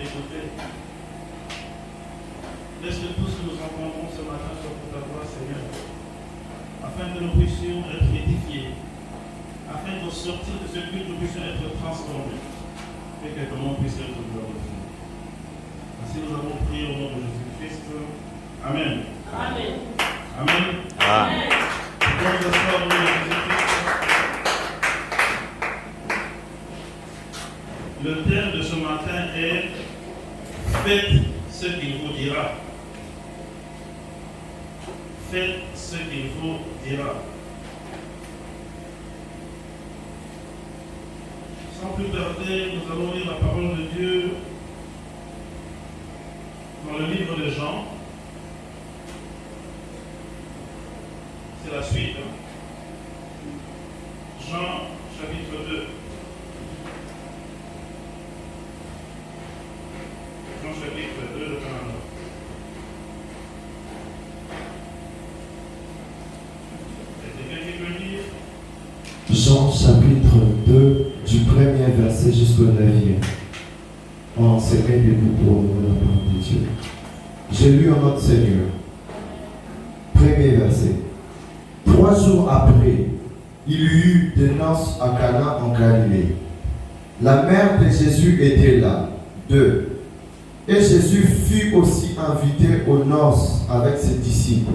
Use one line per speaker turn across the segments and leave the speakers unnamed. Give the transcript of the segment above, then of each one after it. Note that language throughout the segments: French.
t'écouter. Laisse que tout ce que nous entendons ce matin soit pour ta gloire, Seigneur, afin que nous puissions être édifiés, afin de sortir de ce culte, nous puissions être transformés, et que ton nom puisse être glorifié. Ainsi nous avons prié au nom de Jésus-Christ. Amen.
Amen.
Amen.
Amen.
Bon, ce soir, au nom de Jésus-Christ. Le thème de ce matin est « Faites ce qu'il vous dira ». Faites ce qu'il vous dira. Sans plus tarder, nous allons lire la parole de Dieu dans le livre de Jean. C'est la suite. Jean, chapitre 2. Jean, chapitre 2, le 49.
Jean chapitre 2, du premier verset jusqu'au 9e. On se met debout pour la parole de Dieu. J'ai lu en notre Seigneur. Premier verset. 3 jours après, il y eut des noces à Cana en Galilée. La mère de Jésus était là. 2. Et Jésus fut aussi invité aux noces avec ses disciples.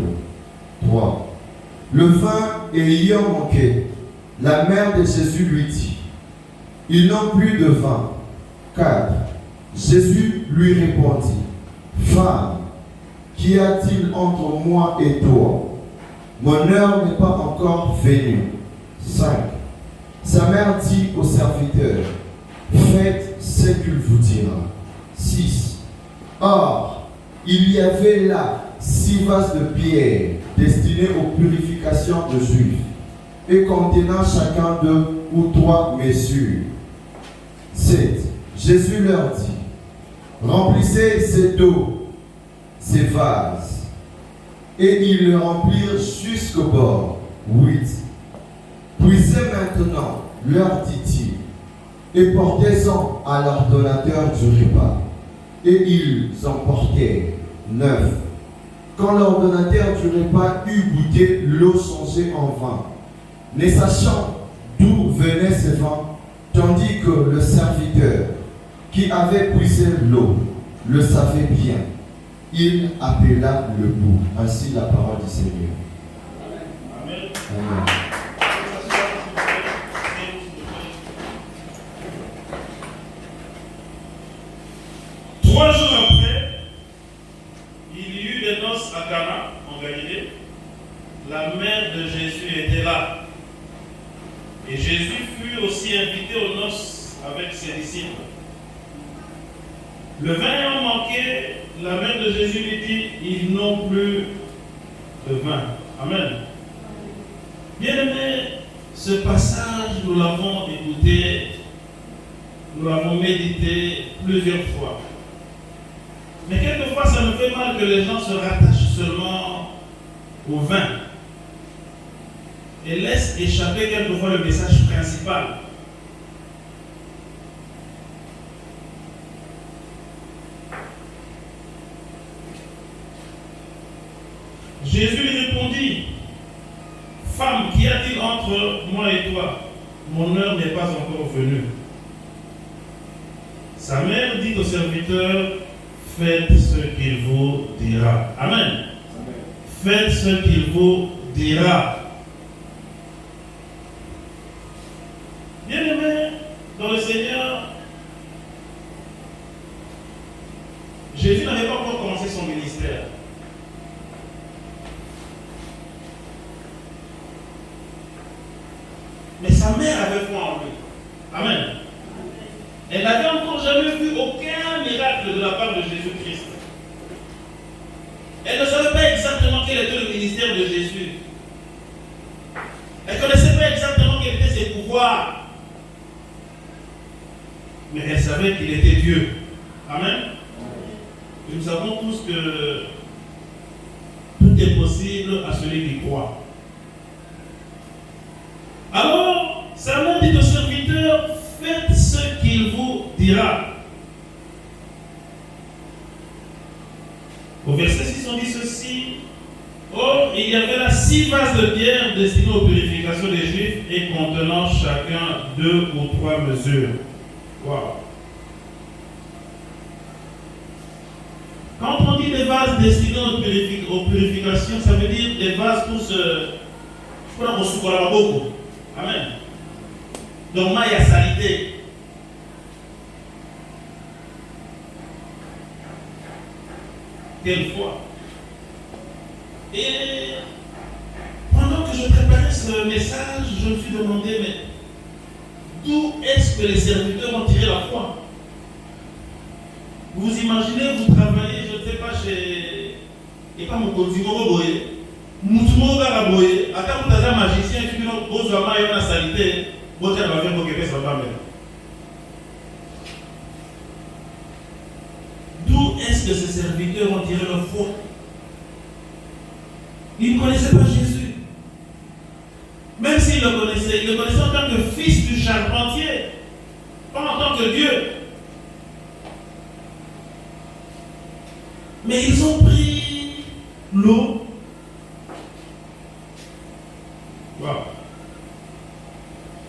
3. Le vin ayant manqué, la mère de Jésus lui dit, « Ils n'ont plus de vin. » 4. Jésus lui répondit, « Femme, qu'y a-t-il entre moi et toi? Mon heure n'est pas encore venue. » 5. Sa mère dit au serviteur, « Faites ce qu'il vous dira. » 6. Or, il y avait là 6 vases de pierre destinés aux purifications de Juifs et contenant chacun 2 ou 3 mesures. 7. Jésus leur dit, remplissez cette eau, ces vases. Et ils le remplirent jusqu'au bord. 8. Puisez maintenant, leur dit-il, et portez-en à l'ordonnateur du repas. Et ils en portèrent. 9. Quand l'ordonnateur du repas eut goûté l'eau changée en vin, ne sachant d'où venait ce vin, tandis que le serviteur qui avait puisé l'eau le savait bien, il appela le bout. Ainsi la parole du Seigneur.
Amen.
Amen.
3 jours après, il y eut des noces à Cana, en Galilée. La mère de Jésus était là. Et Jésus fut aussi invité aux noces avec ses disciples. Le vin ayant manqué, la mère de Jésus lui dit, ils n'ont plus de vin. Amen. Bien-aimés, ce passage, nous l'avons écouté, nous l'avons médité plusieurs fois. Mais quelquefois, ça me fait mal que les gens se rattachent seulement au vin et laissent échapper quelquefois le message principal. Jésus lui répondit, « Femme, qu'y a-t-il entre moi et toi? Mon heure n'est pas encore venue. » Sa mère dit au serviteur, « Faites ce qu'il vous dira. » Amen. Amen. Faites ce qu'il vous dira. Bien-aimés dans le Seigneur, Jésus n'avait pas encore commencé son ministère. Mais sa mère avait foi en lui. Amen. Elle n'avait encore jamais vu aucun miracle de la part de Jésus-Christ. Elle ne savait pas exactement quel était le ministère de Jésus. Elle ne connaissait pas exactement quels étaient ses pouvoirs. Mais elle savait qu'il était Dieu. Amen. Et nous savons tous que tout est possible à celui qui croit. Alors, sa mère dit au serviteur, faites ce qu'il vous dira. Au verset 6, on dit ceci. Or, il y avait là 6 vases de pierre destinés aux purifications des Juifs et contenant chacun 2 ou 3 mesures. Wow. Quand on dit des vases destinés aux purifications, ça veut dire des vases pour se beaucoup. Amen. Donc, il y a salité. Quelle foi. Et pendant que je préparais ce message, je me suis demandé, mais d'où est-ce que les serviteurs ont tiré la foi? Vous imaginez, vous travaillez, je ne sais pas, chez... Et pas mon continent, boye. Moutumo Garaboye, à quand vous êtes un magicien, tu dis, vous avez une salité, vous avez un peu ça va. D'où est-ce que ces serviteurs ont tiré leur foi? Ils ne connaissaient pas Jésus. Même s'ils le connaissaient, ils le connaissaient en tant que fils du charpentier, pas en tant que Dieu. Mais ils ont pris l'eau. Wow.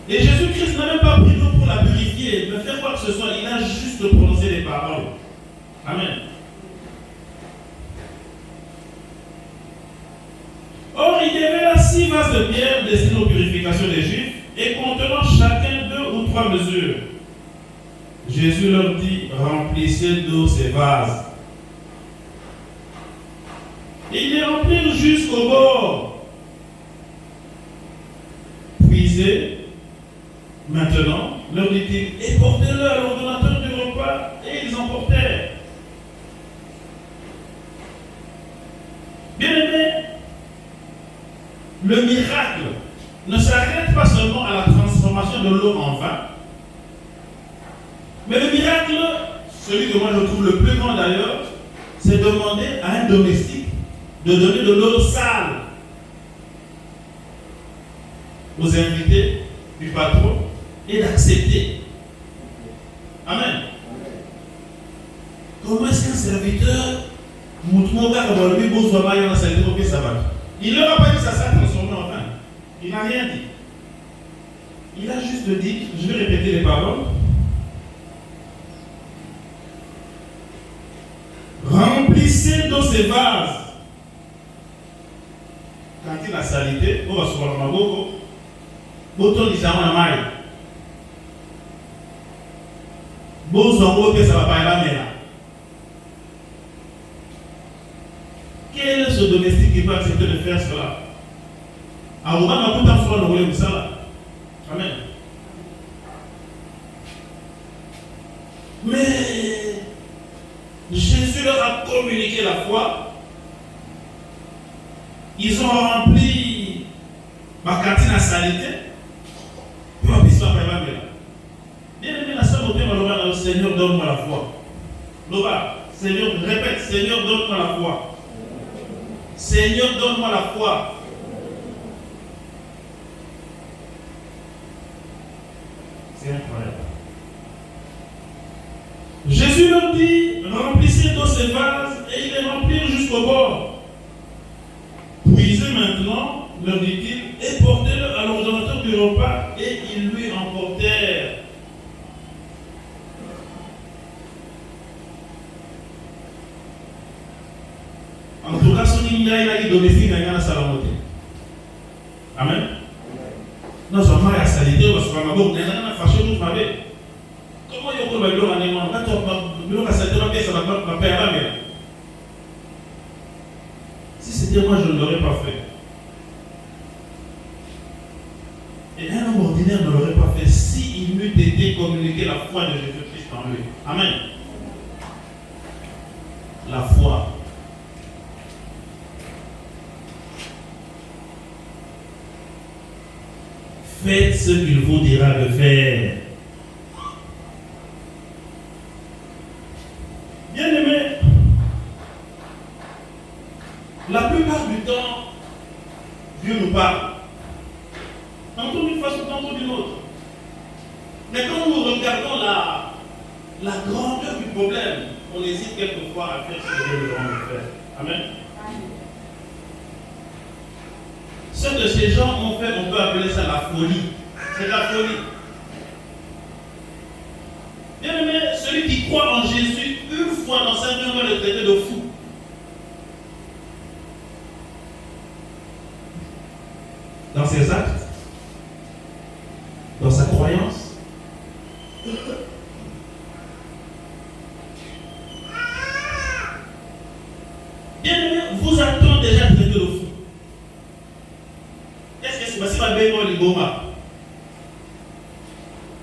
Et Jésus-Christ n'a même pas pris l'eau pour la purifier, mais faire quoi que ce soit, il a juste prononcé les paroles. Amen. Or, il y avait là 6 vases de pierre destinés aux purifications des Juifs et contenant chacun 2 ou 3 mesures. Jésus leur dit, remplissez d'eau ces vases. Et ils les remplirent jusqu'au bord. Puisez, maintenant, leur dit-il, et portez-le à l'ordonnateur du repas, et ils emportèrent. Bien-aimés, le miracle ne s'arrête pas seulement à la transformation de l'eau en vin, mais le miracle, celui que moi je trouve le plus grand d'ailleurs, c'est demander à un domestique de donner de l'eau sale aux invités du patron et d'accepter. Amen. Comment est-ce qu'un serviteur, il ne leur a pas dit que ça s'est transformé en vin. Il n'a rien dit. Il a juste dit, je vais répéter les paroles. Remplissez dans ces vases. Quand il a salité, on va se voir ma boko. Boton dit ça en maille. Bozo que ça va pas la mer. Quel est ce domestique qui peut accepter de faire cela? Amen. Mais Jésus leur a communiqué la foi. Ils ont rempli ma cantine à salité. Bien aimé, la salle au thème, Seigneur, donne-moi la foi. Loba, Seigneur, répète, Seigneur, donne-moi la foi. Seigneur, donne-moi la foi. C'est incroyable. Jésus leur dit, remplissez dans ces vases et ils les remplirent jusqu'au bord. Puisez maintenant, leur dit-il, et portez-le à l'ordonnateur du repas et ils lui emportèrent. En tout cas, son il a domestique à la salamoté. Amen. Non, je vais à salité, parce que je vais fâcher tout ma vie. Comment il y a un peu de animal? Quand on va salité, ça va faire la mer. Si c'était moi, je ne l'aurais pas fait. Et un homme ordinaire ne l'aurait pas fait s'il m'eût été communiqué la foi de Jésus-Christ en lui. Amen. La foi. Faites ce qu'il vous dira de faire. Bien-aimés, la plupart du temps, Dieu nous parle. Tantôt d'une façon, tantôt d'une autre. Mais quand nous regardons la grandeur du problème, on hésite quelquefois à faire ce que Dieu nous demande de faire. Amen. Ce que ces gens ont fait, on peut appeler ça la folie. C'est la folie. Bien aimé, celui qui croit en Jésus, une fois dans sa vie, on va le traiter de fou. Dans ses actes, dans sa croyance. Bien aimé, vous attendez déjà traiter de fou. Qu'est-ce que c'est? Parce que ma belle est Liboma.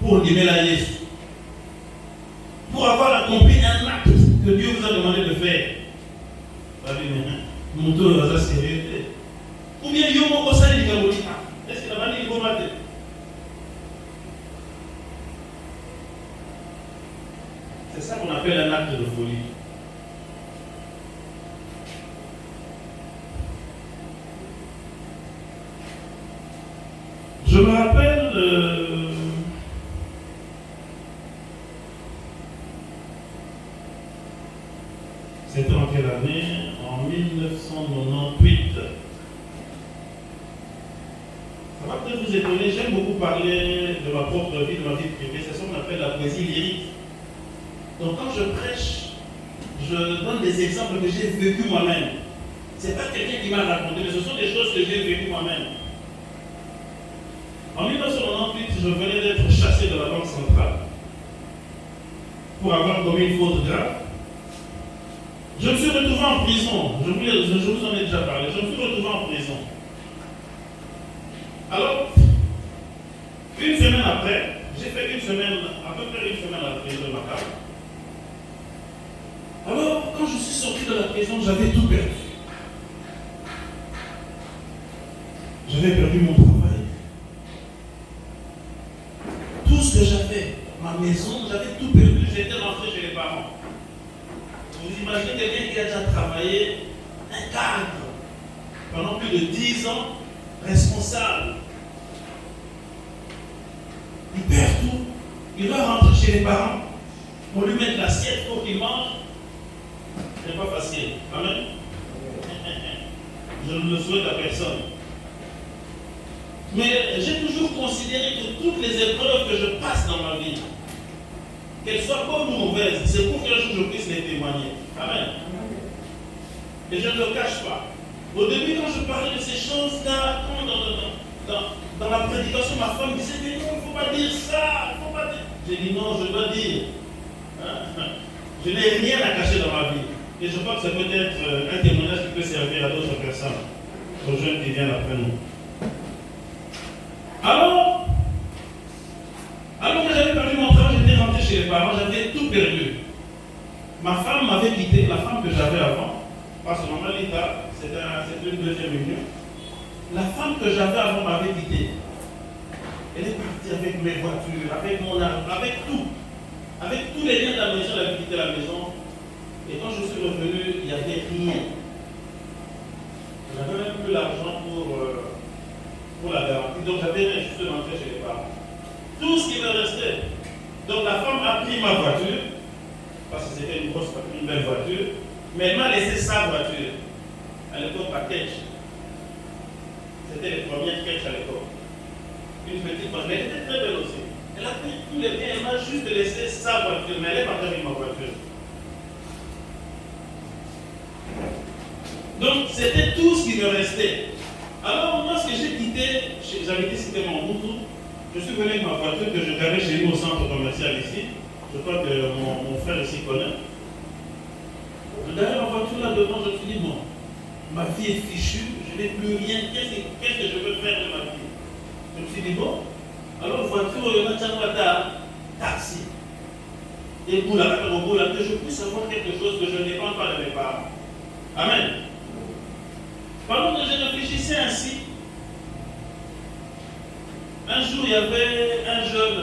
Pour libérer la Jésus. Pour avoir accompli un acte que Dieu vous a demandé de faire. Ou bien Yomo Osali Ligamolika. Est-ce que la bande est Liboma? C'est ça qu'on appelle un acte de folie. Je me rappelle, c'était en quelle année? En 1998. Ça va peut-être vous étonner, j'aime beaucoup parler de ma propre vie, de ma vie privée, c'est ce qu'on appelle la poésie lyrique. Donc quand je prêche, je donne des exemples que j'ai vécu moi-même. Ce n'est pas quelqu'un qui m'a raconté, mais ce sont des choses que j'ai vécues moi-même. En 1998, je venais d'être chassé de la Banque centrale pour avoir commis une faute grave. Je me suis retrouvé en prison. Je vous en ai déjà parlé. Je me suis retrouvé en prison. Alors, une semaine après, j'ai fait une semaine, à peu près une semaine à la prison de Macao. Alors, quand je suis sorti de la prison, j'avais tout perdu. J'avais perdu mon travail. Tout ce que j'avais, ma maison, j'avais tout perdu. J'étais rentré chez les parents. Vous imaginez quelqu'un qui a déjà travaillé un cadre pendant plus de 10 ans, responsable. Il perd tout. Il doit rentrer chez les parents. On lui met l'assiette pour qu'il mange. Ce n'est pas facile. Amen. Je ne le souhaite à personne. Mais j'ai toujours considéré que toutes les épreuves que je passe dans ma vie, qu'elles soient bonnes ou mauvaises, c'est pour qu'un jour je puisse les témoigner. Amen. Et je ne le cache pas. Au début, quand je parlais de ces choses, dans la prédication, ma femme disait, mais non, il ne faut pas dire ça, il ne faut pas dire. J'ai dit non, je dois dire. Je n'ai rien à cacher dans ma vie. Et je crois que ça peut être un témoignage qui peut servir à d'autres personnes, aux jeunes qui viennent après nous. Alors que j'avais perdu mon travail, j'étais rentré chez les parents, j'avais tout perdu. Ma femme m'avait quitté, la femme que j'avais avant, parce que normalement l'État, c'était une deuxième union. La femme que j'avais avant m'avait quitté. Elle est partie avec mes voitures, avec mon argent, avec tout. Avec tous les liens de la maison, elle avait quitté la maison. Et quand je suis revenu, il n'y avait rien. Je n'avais même plus l'argent pour la garantie. Donc j'avais rien, je suis rentré chez les parents. Tout ce qui me restait. Donc la femme a pris ma voiture, parce que c'était une grosse voiture, une belle voiture, mais elle m'a laissé sa voiture. À l'époque, la Ketch. C'était les premières Ketch à l'époque. Une petite voiture, mais elle était très belle aussi. Elle a pris tous les biens, elle m'a juste laissé sa voiture, mais elle est partie avec ma voiture. Donc c'était tout ce qui me restait. Alors moi, ce que j'ai quitté, j'avais dit c'était mon Moutou. Je suis venu avec ma voiture que je garais chez nous au centre commercial ici. Je crois que mon frère ici connaît. Je garais ma voiture là devant, je me suis dit bon, ma vie est fichue, je n'ai plus rien, qu'est-ce que je veux faire de ma vie? Je me suis dit bon, alors voiture, il y en a taxi. Et pour la que je puisse avoir quelque chose que je ne dépends pas de mes parents. Amen. Pendant que je réfléchissais ainsi, un jour il y avait un jeune,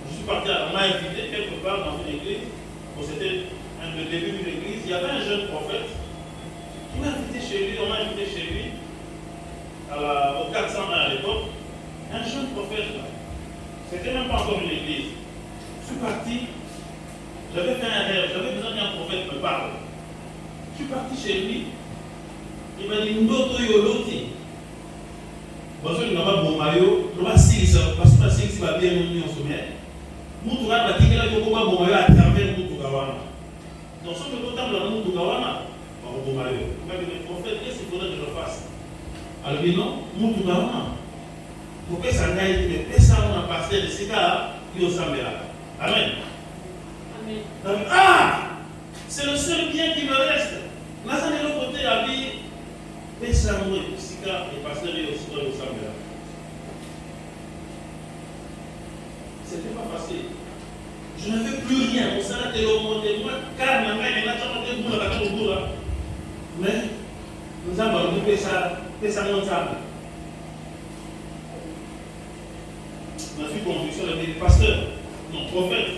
je suis parti, on m'a invité quelque part dans une église, bon, c'était le début d'une église, il y avait un jeune prophète qui m'a invité chez lui, on m'a invité chez lui, au 401 à l'époque, un jeune prophète là. C'était même pas encore une église. Je suis parti, j'avais fait un rêve, j'avais besoin qu'un prophète me parle. Je suis parti chez lui. Il m'a dit Ndoto Yoloti. Parce que nous avons bon maillot, nous avons six, parce que six va bien nous en sommet. Moutoura va dire que là, il faut bon maillot à travers Moutourawana. Donc, ce que nous avons dans Moutourawana, bon maillot. Le prophète, qu'est-ce qu'il faudrait que je fasse? Alors, non, Moutourawana. Pour que ça n'aille, mais ça, on a passé de ce cas, il y a Amen. Amen. Ah! C'est le seul bien qui me reste. Là, ça n'est l'autre côté de la vie. Et ça, moi, et pasteur est aussi dans le Sambela. C'était pas facile. Je n'avais plus rien. On s'arrête de remonter. Moi, car ma mère, elle a toujours été boule au bout là. Mais, nous avons fait ça ensemble. On a vu conviction de pasteur, non, prophète.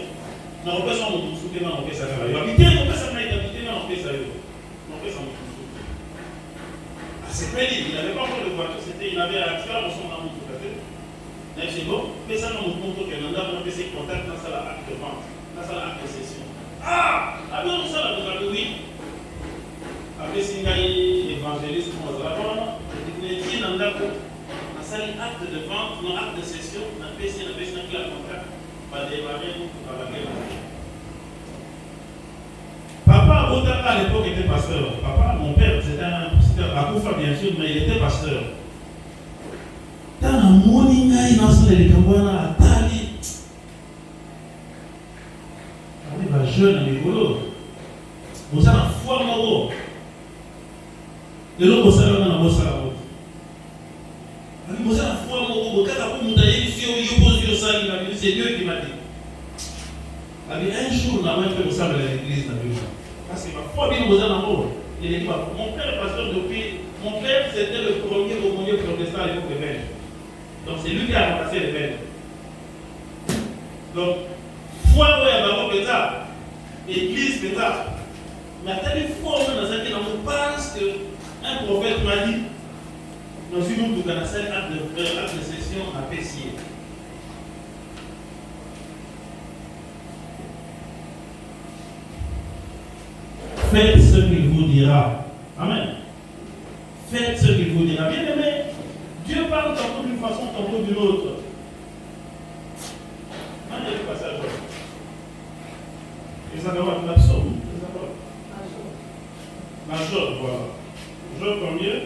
Non, on peut s'en soutenir, on peut s'en faire. Habiter, on peut s'en faire, on peut s'en faire. On peut s'en faire. C'est très libre, il n'avait pas encore de voiture, il avait à faire dans son amour tout à fait. Mais c'est bon, mais ça nous montre que nous avons fait ses contacts dans la acte de vente, dans la acte de session. Ah! Alors ça, nous avons oui. Après, si nous avons l'évangéliste, nous avons dit dans la acte de vente, non acte de session, nous avons fait la contact, pas démarrer, par la guerre. Papa, à l'époque, était pasteur. Papa, mon père, c'était un Akoufa, bien sûr, mais il était pasteur. Dans la morning, il a lancé les Kambouana à Tali. Il va jeune, il est rigolo. Vous avez un foie moro. Et l'autre, vous avez un boss à la route. Vous avez un foie moro. Quand vous avez dit, c'est Dieu qui m'a dit. Un jour, on a même fait ça à l'église. Parce que ma foi, bien vous en amour. Il est dit, mon père est pasteur depuis. Mon père, c'était le premier aumônier protestant à l'époque des Belges. Donc, c'est lui qui a remplacé les Belges. Donc, foi, oui, à Babo Pétard, église Pétard. Mais à telle fois, on pense qu'un prophète m'a dit, dans une autre organisation, acte de session à Pessier. Faites ce qu'il vous dira. Amen. Faites ce qu'il vous dira. Bien aimé, Dieu parle tantôt d'une façon, tantôt d'une autre. Maintenant, il y a le passage. Et ça va être l'absolu. Major, voilà. Job combien?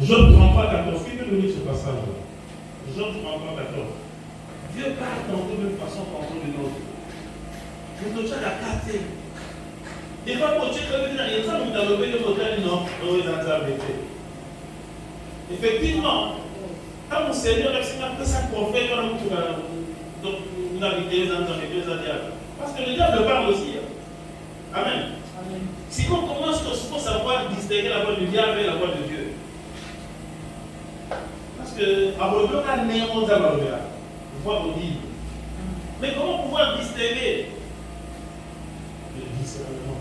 Job 33, 14. Qui peut nous lire ce passage? Job 33, 14. Dieu parle tantôt d'une façon, tantôt d'une autre. Vous devez la capter. Des fois, quand tu es dans les gens, vous avez levé le modèle, non, vous avez arrêté. Effectivement, quand mon Seigneur a fait ça prophète, donc vous avez des ans dans les deux années. Parce que le diable parle aussi. Amen. Amen. Si on commence, il faut savoir distinguer la voix du diable et la voix de Dieu. Parce que, à votre bloc, on a voix vous dire. Mais comment pouvoir distinguer? Discernement.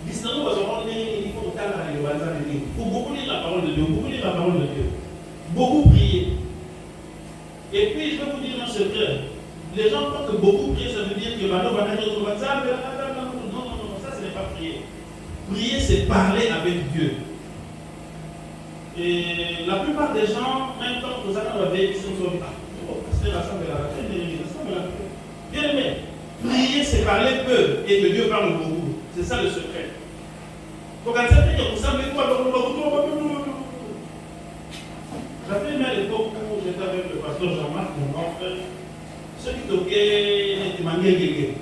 Discernement, parce qu'on est, il faut beaucoup lire la parole de Dieu, beaucoup lire la parole de Dieu, beaucoup prier. Et puis, je vais vous dire un secret. Les gens pensent que beaucoup prier, ça veut dire que non, non, ça, ce n'est pas prier. Prier, c'est parler avec Dieu. Et la plupart des gens, même quand vous allez dans la vie, ils sont dit, c'est la chambre de la paix. Bien aimé, prier, c'est parler peu et que Dieu parle beaucoup. C'est ça le secret. Donc, à cette époque, vous savez quoi? J'avais aimé à l'époque où j'étais avec le pasteur Jean-Marc, mon grand frère, ceux qui toquaient de manière guéguée.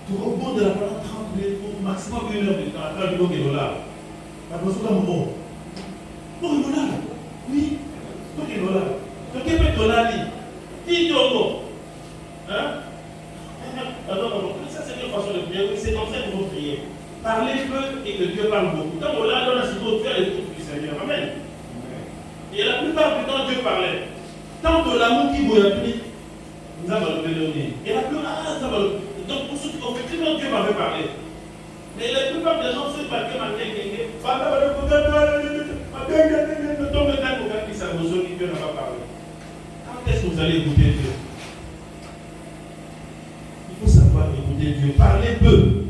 Tout au bout de la parole, 30 minutes, maximum 1 heure de temps, à faire du $. La personne est mort. $. Oui, $. Donc, il peut $. Qui est mort? Hein? Alors, ça c'est une façon de prier. C'est comme ça qu'il faut prier. Parler peu et que Dieu parle beaucoup. Quand on l'a, on a surtout faire l'écoute du Seigneur. Amen. Et la plupart du temps, Dieu parlait. Tant que l'amour qui vous a pris, nous avons levé le nez. Et la plupart, donc pour ceux qui ont effectivement, Dieu m'avait parlé. Mais la plupart des gens se battent comme un quelqu'un. Dieu n'a pas parlé. Quand est-ce que vous allez écouter Dieu? Il faut savoir écouter Dieu. Parlez peu.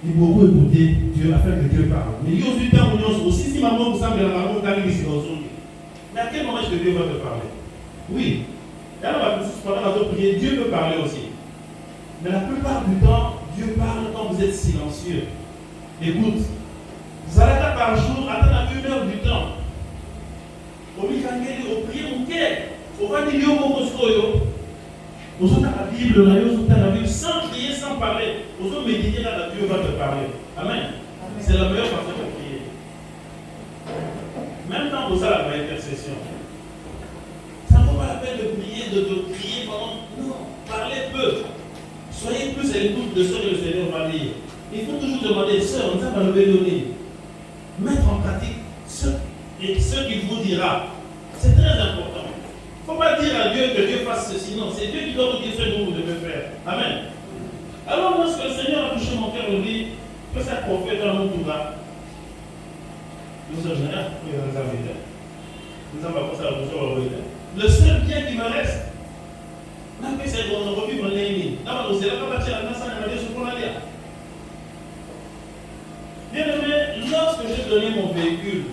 Il faut beaucoup écouter Dieu afin que Dieu parle. Mais il y a aussi temps où nous aussi, si maman vous semble la maman dans les situations. Mais à quel moment est-ce que Dieu va te parler? Oui. Et alors, pendant la prière, Dieu peut parler aussi. Mais la plupart du temps, Dieu parle quand vous êtes silencieux. Écoute. Vous allez par jour attendre 1 heure du temps. Au Mikangeli, au prier, au quai. Au va dire au Koskoyo. Vous êtes à la Bible, vous êtes à la Bible, sans prier, sans parler. Vous êtes méditer là, Dieu va te parler. Amen. C'est la meilleure façon de prier. Même quand vous avez la intercession, ça ne vaut pas la peine de prier, de crier pendant. Non, parlez peu. Soyez plus à l'écoute de ce que le Seigneur va dire. Il faut toujours demander, sœur, on va le donner. Mettre en pratique ce qu'il vous dira. C'est très important. Il ne faut pas dire à Dieu que Dieu fasse ceci. Non, c'est Dieu qui doit vous dire ce que vous devez faire. Amen. Alors, lorsque le Seigneur a touché mon cœur, il dit que c'est un prophète dans mon tour là. Nous sommes généraux, nous avons pas ça à le seul bien qui me reste, c'est qu'on revit mon ennemi. Bien aimé, lorsque j'ai donné mon véhicule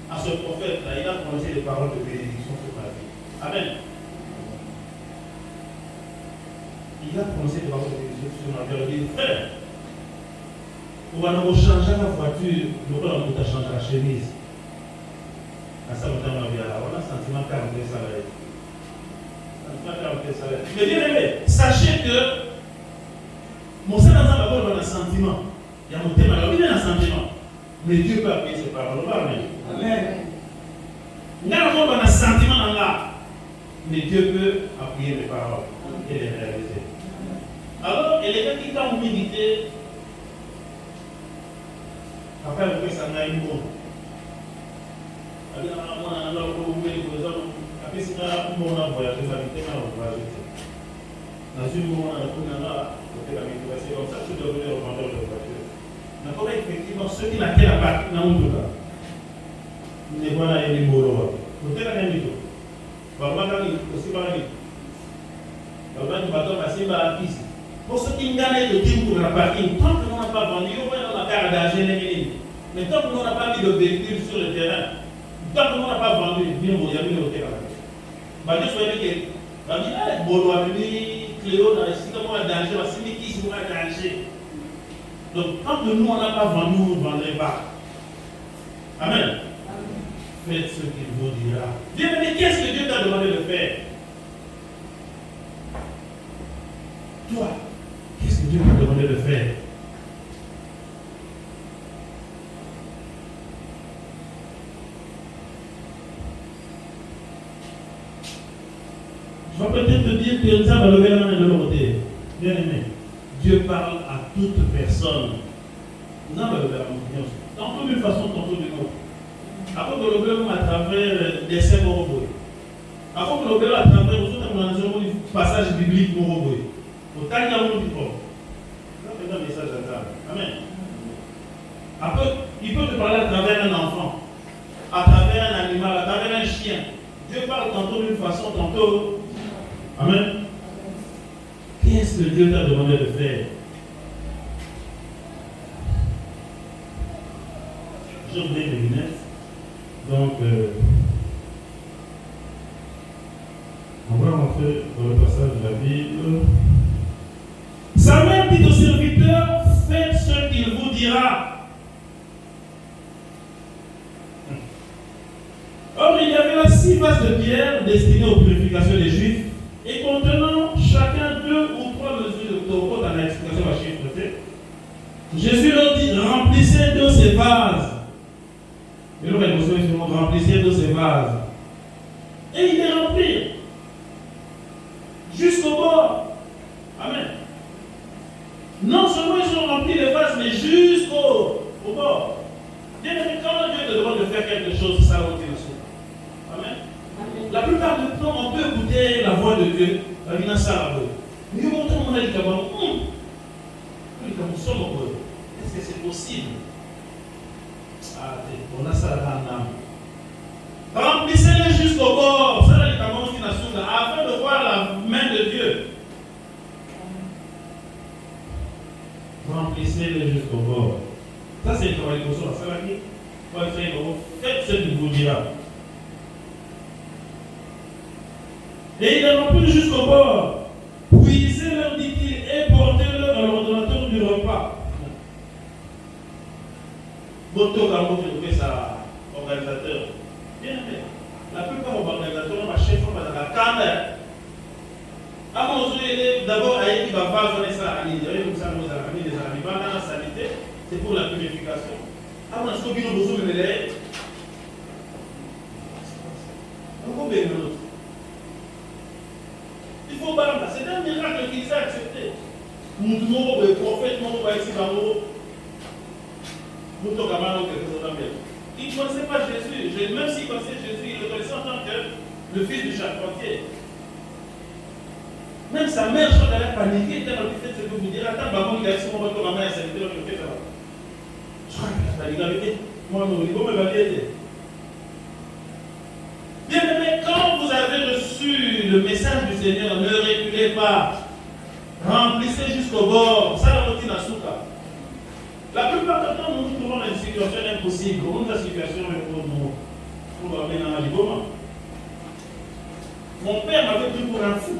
à ce prophète-là, il a prononcé des paroles de bénédiction sur ma vie. Amen. Il a prononcé des paroles de bénédiction sur ma vie. Il dit, frère, on va nous changer la voiture, nous allons nous changer la chemise. À ça, on a un sentiment 42 salariés. Mais bien aimé, sachez que mon Seigneur va avoir un sentiment. Il y a mon thème, il y a un sentiment. Mais Dieu peut appuyer ses paroles. Amen. Il y a un sentiment dans là. Mais Dieu peut appuyer mes paroles et les réaliser. Alors, et les gens qui ont médité, après, vous pouvez s'en aller une bonne. Après, si on a voyagé, on a voyagé. Dans une moment, on a c'est comme ça que je devenais au vendeur de voiture. Donc, effectivement, ceux qui n'ont la partie dans le cas, ils ne vont pas aller au moro. Vous êtes à un niveau. Vous avez aussi parlé. Vous avez un bateau passé par la piste. Pour ceux qui gagnent le team pour la parking, tant que l'on n'a pas vendu, on va dans la carte d'argent. Mais tant que l'on n'a pas mis de véhicule sur le terrain, tant que l'on n'a pas vendu, il y a mis le terrain. Je souhaite que la vie est bonne, la vie Cléo, dans le système de danger, la vie qui sera danger. Donc, tant que nous, on n'a pas vendu, nous ne vendrons pas. Amen. Faites ce qu'il vous dira. Bien, mais qu'est-ce que Dieu t'a demandé de faire? Toi, qu'est-ce que Dieu t'a demandé de faire? Je vais peut-être te dire que ça va lever la main de l'autre côté. Bien aimé, Dieu parle à toute personne. Nous allons lever la main. Tantôt d'une façon, tantôt d'une autre. Avant que le bleu à travers des scènes moroboués. Avant que le bleu à travers le passage biblique moroboué. Au temps où nous disons. C'est un message à table. Amen. Après, il peut te parler à travers un enfant, à travers un animal, à travers un chien. Dieu parle tantôt d'une façon, tantôt. Amen. Qu'est-ce que Dieu t'a demandé de faire? Je mets les lunettes. Donc, on va rentrer dans le passage de la Bible. Sa mère dit au serviteur, faites ce qu'il vous dira. Or, il y avait là 6 vases de pierre destinés aux purifications des Juifs et contenant chacun 2 ou 3 mesures de taureau dans l'explication à chiffre. Jésus leur dit, remplissez de ces vases. Et nous remplissez de ces vases. Et il les remplit jusqu'au bord. Amen. Non seulement ils ont rempli les vases, mais jusqu'au bord. Bien aimé, quand Dieu te demande de faire quelque chose, ça va aussi. Amen. La plupart du temps, on peut écouter la voix de Dieu. Mais on a dit est-ce que c'est possible? On a ça dans l'âme. Remplissez-les jusqu'au bord. Ça, là, il Puissez-les jusqu'au bord. Ça, c'est le travail de la salarié. Faites ce qu'il vous dira. Et il les remplit jusqu'au bord. Puisez-leur, dit-il, et portez-leur à l'ordonnateur du repas. Votre Gambo qui fait sa organisateur. Bien fait. La plupart des organisateurs, ma chef, on va dans la caméra. Avant d'abord, il va pas donner ça à l'idée. Comme ça, nous avons mis des arrivants dans la sanité. C'est pour la purification. Avant, est-ce que nous avons besoin de l'aide? Il faut parler. C'est un miracle qu'il s'est accepté. Nous devons le prophète, nous devons ici dans l'eau. Nous devons quelque chose de bien. Il ne connaissait pas Jésus. Même s'il connaissait Jésus, il le connaissait en tant que le fils du charpentier. Même sa mère, je crois qu'elle a paniqué, elle a fait ce que vous direz. Attends, maman, il a dit, mon maman est serviteur, je fais ça. Je crois qu'elle a dit la vérité. Moi, non, il faut me valider. Bien aimé, quand vous avez reçu le message du Seigneur, ne reculez pas. Remplissez jusqu'au bord. Ça, la routine à Souka. La plupart du temps, nous nous trouvons dans une situation impossible. Comment la situation est pour nous? Pour amener dans la libre. Mon père m'avait pris pour un fou.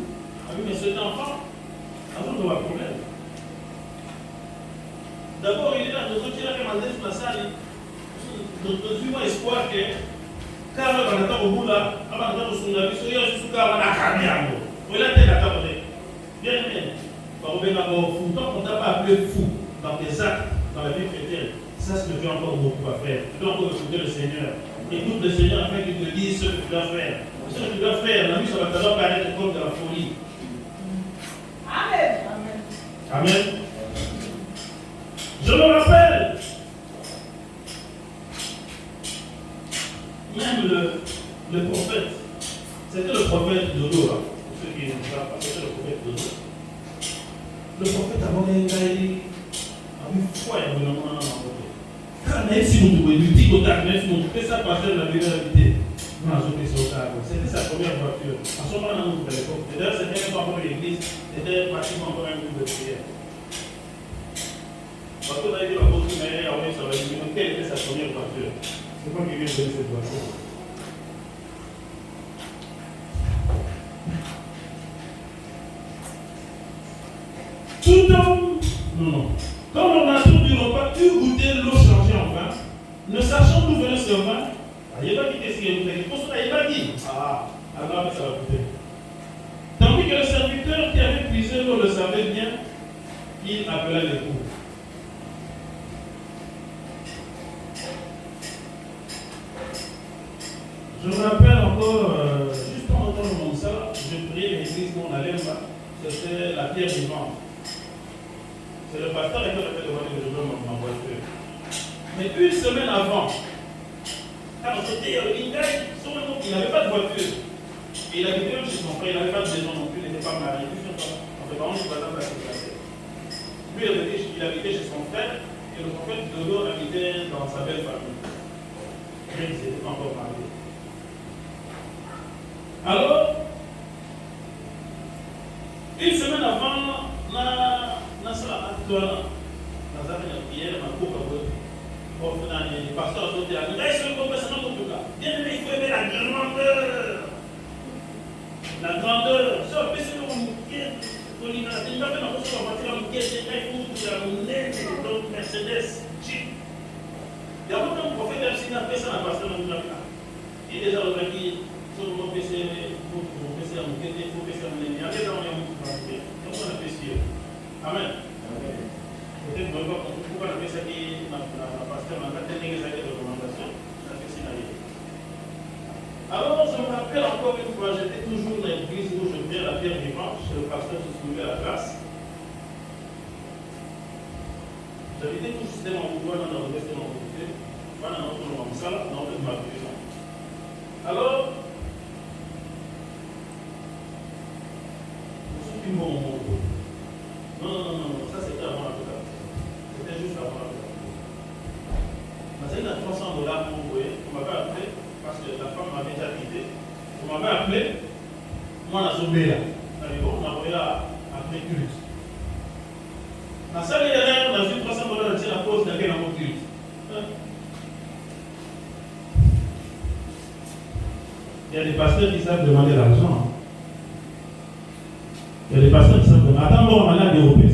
Mais cet enfant, avant de avoir un problème. D'abord, il est là, nous autres, il a demandé sur la salle. Nous avons espoir que, quand on attend au bout là, avant de se laver, il y a juste car on a cramé à nous. On a été d'accord. Bien aimé. On ne t'a pas appelé fou dans tes actes, dans la vie chrétienne. Ça, c'est ce que tu as encore beaucoup à faire. Tu dois encore écouter le Seigneur. Écoute le Seigneur afin qu'il te dise ce que tu dois faire. Ce que tu dois faire, la vie, ça va t'avoir paraître comme de la folie.
Amen.
Amen. Je me rappelle, même le prophète, c'était le prophète Dodo, pour ceux qui ne savent pas, c'était le prophète Dodo. Le prophète a eu foi et vraiment en côté. Car même si vous pouvez lui dire même si vous pouvez ça passer de la vérité, c'était sa première voiture. À ce moment-là, on a l'époque. D'ailleurs, c'était même pas encore l'église, c'était pratiquement encore un groupe de prière. Parce qu'on a dit la cause mais on est sur la vie. Quelle était sa première voiture? C'est quoi qui vient de donner cette voiture? Tout homme, non. Quand on a tout du repas, tu goûtais l'eau changée en vin, ne sachant d'où venait ce vin, il n'y a pas dit qu'est-ce qu'il y a eu. Pour ça, il n'y a pas dit. Ah, alors ça va goûter. Tandis que le serviteur qui avait puisé l'eau le savait bien, il appela l'époux. Je me rappelle encore, juste en entendant ça, je priais l'église où on allait là, c'était la pierre vivante. C'est le pasteur qui avait fait demander que je veux ma voiture. Mais une semaine avant, quand on était il n'avait pas de voiture. Et il habitait chez son frère, il n'avait pas de maison non plus, il n'était pas marié. En fait, on ne pas dans la situation. Lui, il habitait chez son frère, et le prophète Dodo habitait dans sa belle famille. Mais il n'était pas encore marié. Alors, une semaine avant, on a prière, les pasteurs sont dit, bien aimé, il faut aimer la grandeur. La grandeur. Ça, c'est il va faire la voiture Mercedes, Jeep. Il y a beaucoup de prophètes qui ont fait ça dans la pasteur. Il est déjà remarqué. Sur mon PC, mon PC, mon PC, mon PC, mon ennemi. Allez dans les mots. Comment on appelle ça? Amen. Peut-être que pourquoi on appelle ça qui la pasteur n'a pas tenu les recommandations. Alors, je me rappelle encore une fois, j'étais toujours dans l'église où je viens la pierre vivante, le pasteur se soulevait à la classe. J'habitais tout juste dans mon pouvoir, dans le reste de mon côté, dans notre salle, dans notre maison. Alors, non, ça c'était avant la couleur. C'était juste avant la couleur. Mais c'est une $300 pour vous voyez. On m'avait appelé, parce que la femme m'avait déjà quitté. On m'avait appelé, moi, la zombie là. On m'a envoyé après culte. Dans ça, il y a dans une $300 cause de laquelle on occulte. Il y a des pasteurs qui savent demander l'argent. Il y a des pasteurs qui savent demander. Attends, bon, on a des européens.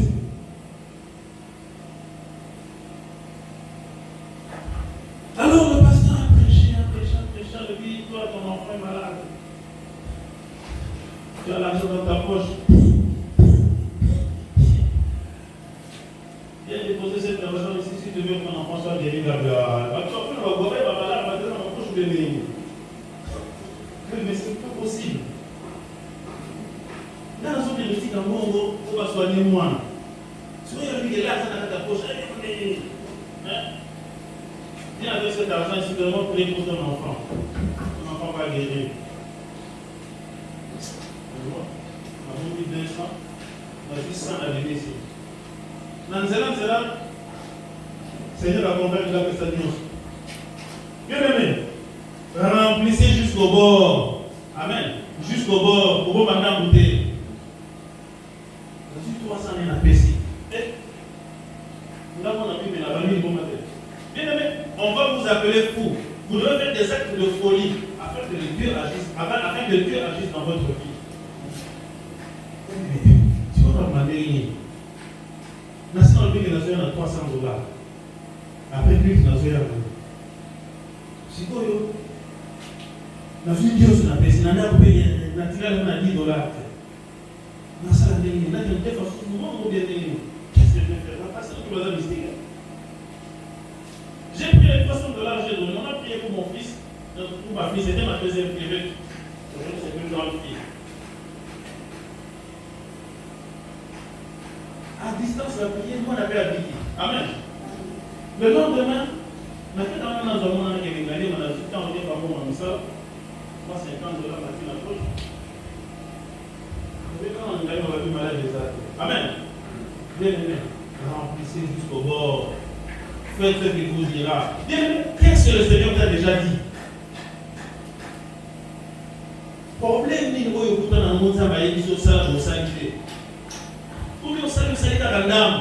Alors le pasteur a prêché, il dit, toi, ton enfant est malade. Tu as l'argent dans ta poche. Viens déposer cet argent ici si tu veux que ton enfant soit guéri. Mais c'est pas possible. Dans la zone de l'éthique, on va soigner moi. Si vous avez l'argent dans ta poche, viens avec cet argent ici, vraiment prier pour ton enfant. Ton enfant va guérir. On a mis 200, on a juste 100 à venir ici. Dans Zéland, Seigneur a convaincu la personne. Bien aimé, remplissez jusqu'au bord. Amen. Jusqu'au bord, au bord maintenant bouteille. Je suis 300 en appétit. Nous avons appris la famille de bon matin. Bien aimé, on va vous appeler fou. Vous devez faire des actes de folie afin que Dieu agisse dans votre vie. Si on a demandé rien, National Bank est à $300. Après, lui, il est à $1. Si quoi, yo? La vie de Dieu, c'est la paix. Si on a payé, on a $10. Qu'est-ce que je vais faire? On va passer au bazar mystique. J'ai pris les $300, j'ai donné. On a prié pour mon fils, pour ma fille. C'était ma deuxième fille. C'est une grande fille. À distance, la prière, moi, on avait appliqué. Amen. Le lendemain, on a fait dans un monde qui est gagné, on a dit, quand on est pas bon, on ça. Moi, $50 m'a fait la poche. Quand on gagne, on va plus malade des arts. Amen. Bien aimé, remplissez jusqu'au bord. Faites ce qu'il vous dira. Bien aimé, qu'est-ce que le Seigneur vous a déjà dit? Problème ni nous écoutons dans le monde, ça va être sur ça, au salut. Ou bien au salut, ça est à la dame.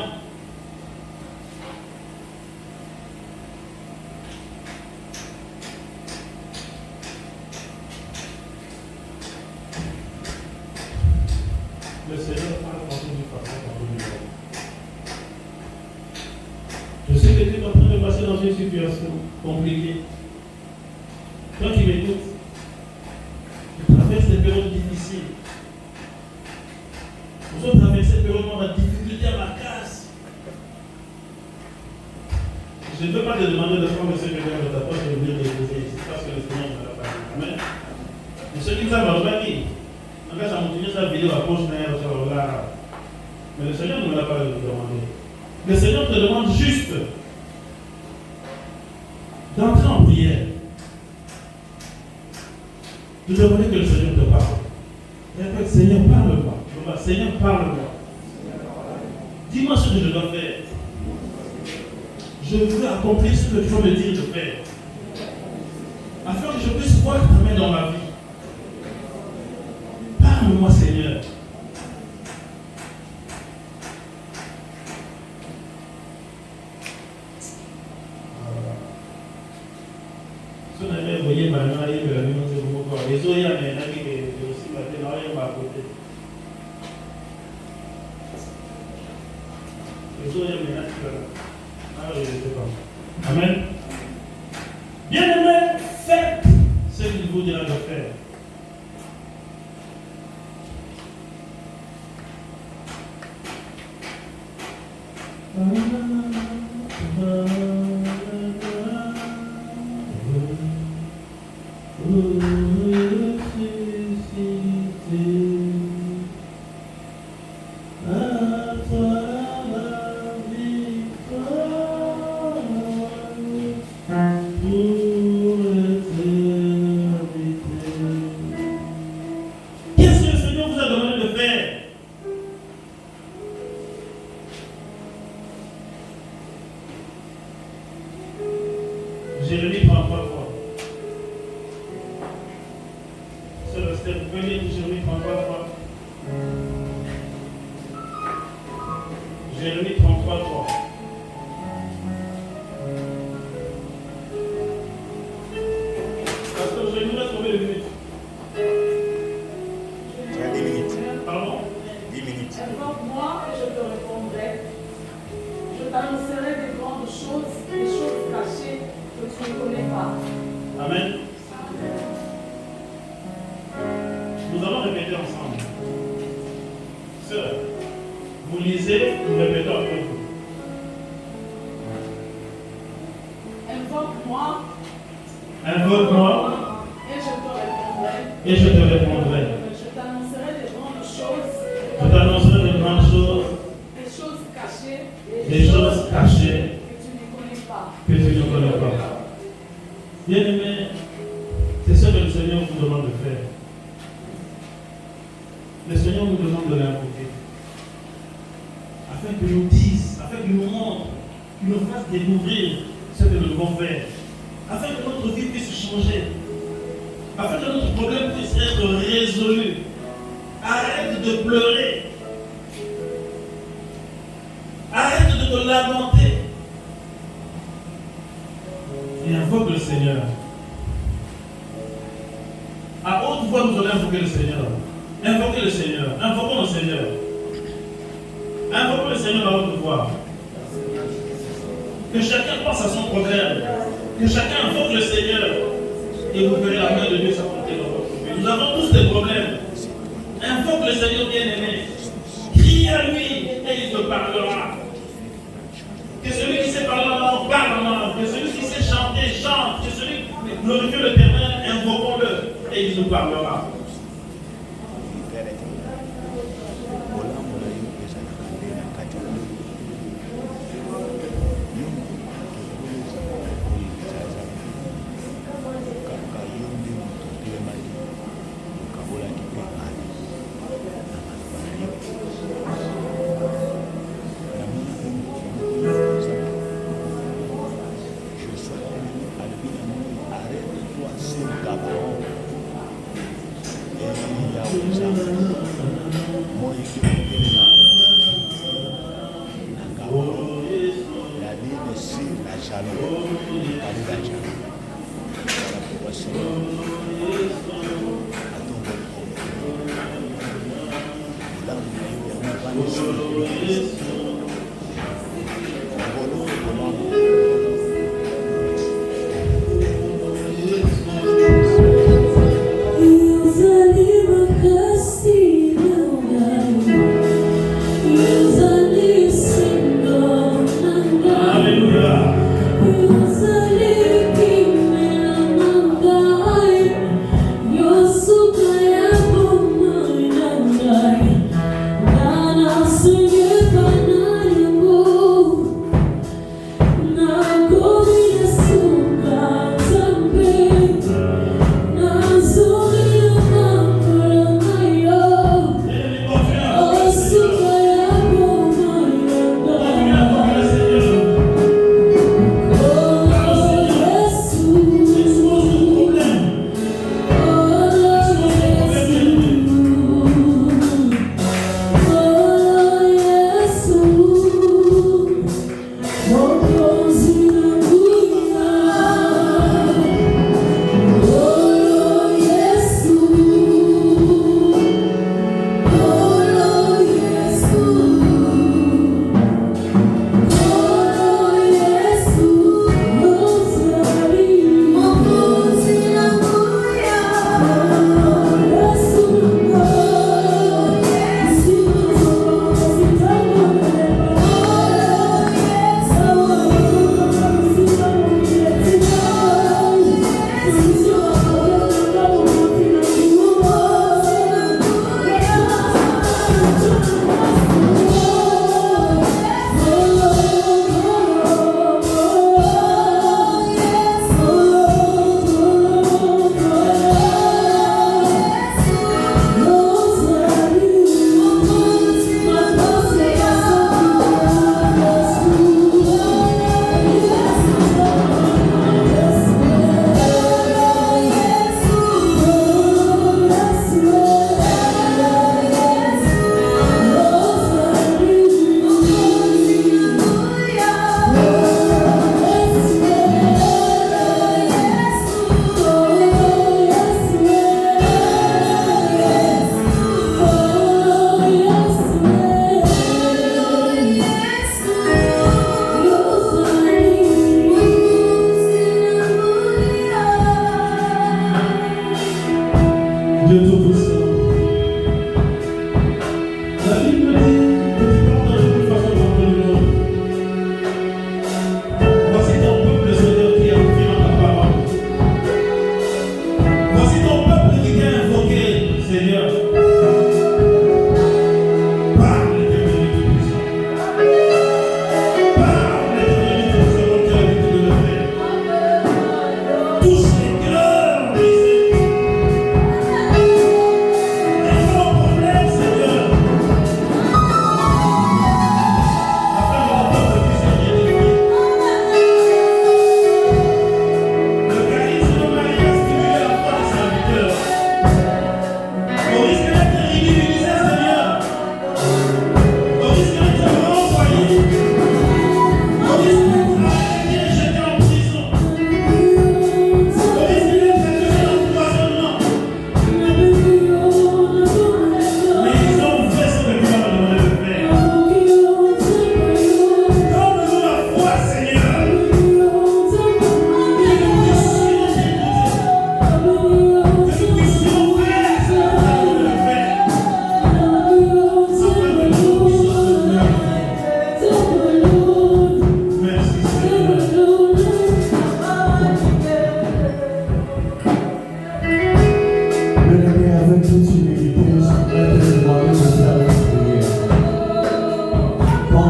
Le Seigneur parle contre nous façon contre nous. Je sais que tu es en train de passer dans une situation compliquée. Toi qui m'écoutes, tu traverses des périodes difficiles. Nous autres traversons des périodes de difficulté à ma casse. Je ne veux pas te demander de prendre ce que je viens de ta poche et de venir déposer ici parce que le Seigneur me l'a pas dit. Amen. Mais ce qui nous a pas dit, en fait, ça continue sa vidéo à poche derrière là. Mais le Seigneur ne me l'a pas demandé. Le Seigneur te demande juste d'entrer en prière. De demander que le Seigneur te parle. Répète, Seigneur, parle-moi. Seigneur, parle-moi. Dis-moi ce que je dois faire. Je veux accomplir ce que tu vas me dire de faire. Afin que je puisse voir ta main dans ma vie. Parle-moi, Seigneur. Si on avait envoyé ma main, il y avait la main de mon corps. Les autres, il y a des amis qui aussi maintenant, il y a à côté. Les autres, il y a des amis qui sont là. Ah, je ne sais pas. Amen. Bien-aimé, faites ce qu'il vous dira de faire. Qu'est-ce que le Seigneur vous a demandé de faire? Jérémie 33 fois. C'est le step. Vous pouvez lire Jérémie 33 fois. Jérémie 33 fois.
Invoque-moi et je te répondrai. Je t'annoncerai des grandes choses, des choses cachées que tu ne connais pas.
Amen. Nous allons répéter ensemble. Sœur, vous lisez, nous répétons après vous.
Invoque-moi.
Invoque-moi
Et je te répondrai.
et je te répondrai.
Je t'annoncerai des grandes choses.
Je t'annoncerai de grandes choses,
Des choses cachées.
des choses cachées
Que tu ne connais pas.
que tu ne connais pas. Bien-aimé, c'est ce que le Seigneur vous demande de faire. Le Seigneur nous demande de l'invoquer. Afin qu'il nous dise, afin qu'il nous montre, qu'il nous fasse découvrir ce que nous devons faire. Afin que notre vie puisse changer. Afin que notre problème puisse être résolu. Arrête de pleurer. Arrête de te lamenter. Et invoque le Seigneur. À haute voix, nous allons invoquer le Seigneur. Invoquez le Seigneur. Invoquons le Seigneur. Invoquons le Seigneur à haute voix. Que chacun pense à son problème. Que chacun invoque le Seigneur. Et vous verrez la main de Dieu s'accomplir dans votre vie. Nous avons tous des problèmes. Invoque le Seigneur bien-aimé. Crie à lui et il te parlera. Que celui qui sait parler en langue parle en langue. Que celui qui sait chanter chante. Que celui qui glorifie l'Éternel, invoquons-le et il nous parlera.
Sing it,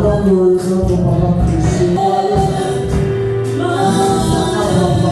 pendant que les autres m'ont apprécié.